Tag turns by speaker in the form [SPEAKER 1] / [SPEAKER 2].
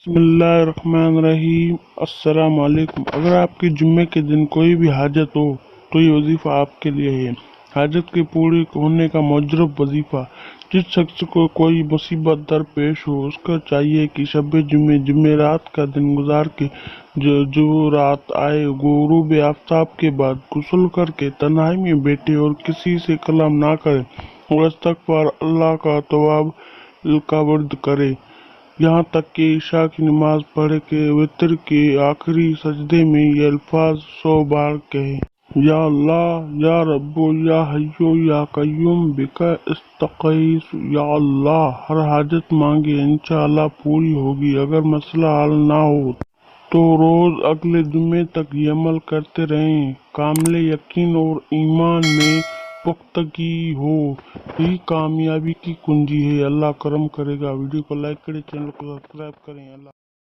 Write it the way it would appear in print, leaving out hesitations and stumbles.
[SPEAKER 1] बिस्मिल्लाहिर्रहमानिर्रहीम। अस्सलाम वालेकुम। अगर आपके जुम्मे के दिन कोई भी हाजत हो तो ये वजीफ़ा आपके लिए है। हाजत के पूरी होने का मुजरब वजीफ़ा। जिस शख्स को कोई मुसीबत दरपेश हो उसको चाहिए कि शब जुमेरात का दिन गुजार के जो रात आए गुरूब आफ्ताब के बाद गुस्ल करके तन्हाई में बैठे और किसी से कलाम ना करे और इस्तग़फ़ार अल्लाह का तवाब का वर्द करे, यहाँ तक कि ईशा की नमाज पढ़ के वितर के आखिरी सजदे में ये अल्फाज 100 बार कहे, या अल्लाह या रब्बो या हय्यो या कय्यूम बिका इस्तग़ीस। या अल्लाह, हर हाजत मांगे इंशाअल्लाह पूरी होगी। अगर मसला हल ना हो तो रोज अगले जुम्मे तक ये अमल करते रहें। कामिल यकीन और ईमान में पुख्तगी हो, यही कामयाबी की कुंजी है। अल्लाह करम करेगा। वीडियो को लाइक करें, चैनल को सब्सक्राइब करें। अल्लाह।